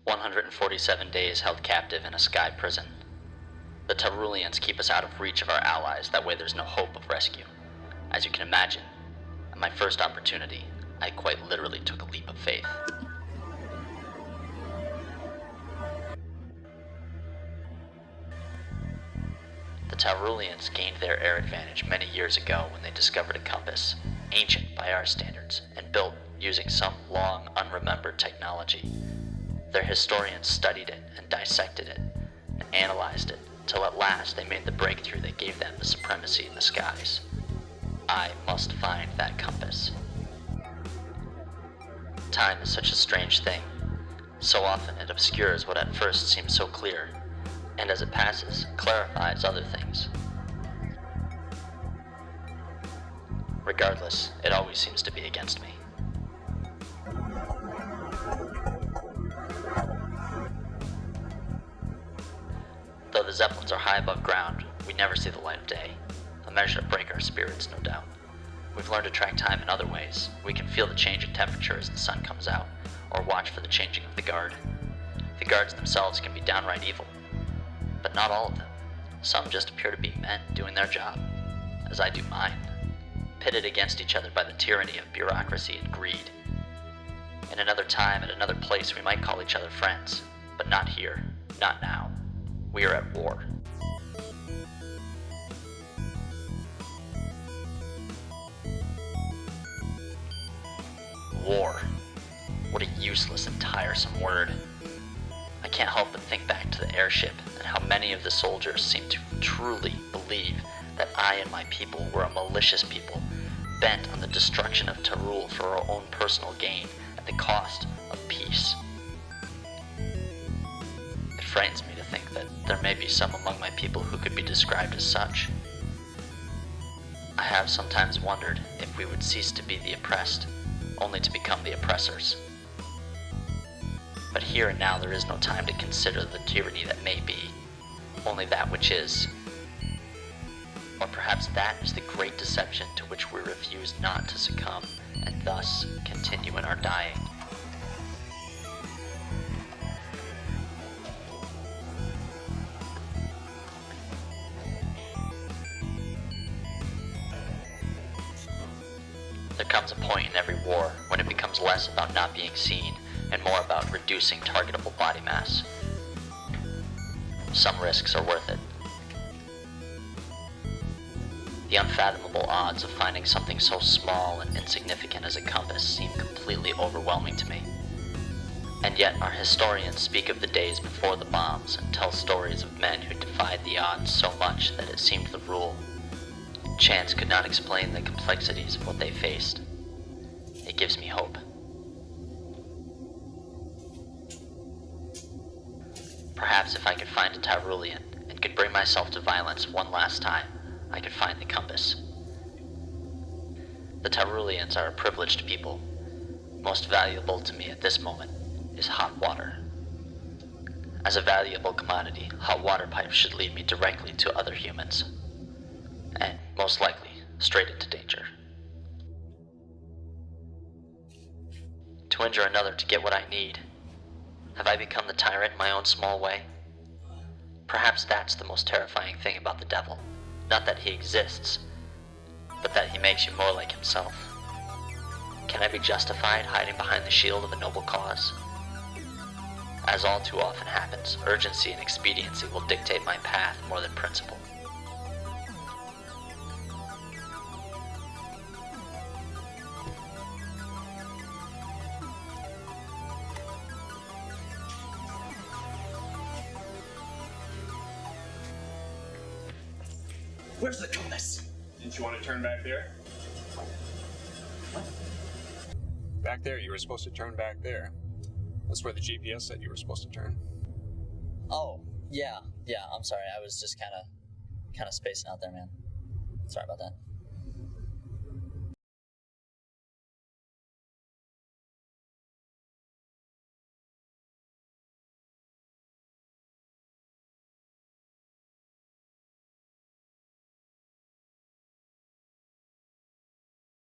147 days held captive in a sky prison. The Tyruleans keep us out of reach of our allies, that way there's no hope of rescue. As you can imagine, at my first opportunity, I quite literally took a leap of faith. The Tyruleans gained their air advantage many years ago when they discovered a compass, ancient by our standards, and built using some long, unremembered technology. Their historians studied it and dissected it and analyzed it, till at last they made the breakthrough that gave them the supremacy in the skies. I must find that compass. Time is such a strange thing. So often it obscures what at first seems so clear, and as it passes, clarifies other things. Regardless, it always seems to be against me. Though the Zeppelins are high above ground, we never see the light of day. A measure to break our spirits, no doubt. We've learned to track time in other ways. We can feel the change in temperature as the sun comes out, or watch for the changing of the guard. The guards themselves can be downright evil, but not all of them. Some just appear to be men doing their job, as I do mine, pitted against each other by the tyranny of bureaucracy and greed. In another time, at another place, we might call each other friends, but not here, not now. We are at war. War. What a useless and tiresome word. I can't help but think back to the airship and how many of the soldiers seemed to truly believe that I and my people were a malicious people, bent on the destruction of Tyrul for our own personal gain at the cost of peace. It frightens me to think that there may be some among my people who could be described as such. I have sometimes wondered if we would cease to be the oppressed, only to become the oppressors. But here and now there is no time to consider the tyranny that may be, only that which is. Or perhaps that is the great deception to which we refuse not to succumb, and thus continue in our dying. There comes a point in every war when it becomes less about not being seen and more about reducing targetable body mass. Some risks are worth it. The unfathomable odds of finding something so small and insignificant as a compass seem completely overwhelming to me. And yet our historians speak of the days before the bombs and tell stories of men who defied the odds so much that it seemed the rule. Chance could not explain the complexities of what they faced. It gives me hope. Perhaps if I could find a Tyrulean and could bring myself to violence one last time, I could find the compass. The Tyruleans are a privileged people. Most valuable to me at this moment is hot water. As a valuable commodity, hot water pipes should lead me directly to other humans, and most likely straight into danger. To injure another to get what I need. Have I become the tyrant in my own small way? Perhaps that's the most terrifying thing about the devil. Not that he exists, but that he makes you more like himself. Can I be justified hiding behind the shield of a noble cause? As all too often happens, urgency and expediency will dictate my path more than principle. Where's the compass? Didn't you want to turn back there? What? Back there, you were supposed to turn back there. That's where the GPS said you were supposed to turn. Oh, yeah, I'm sorry. I was just kind of spacing out there, man. Sorry about that.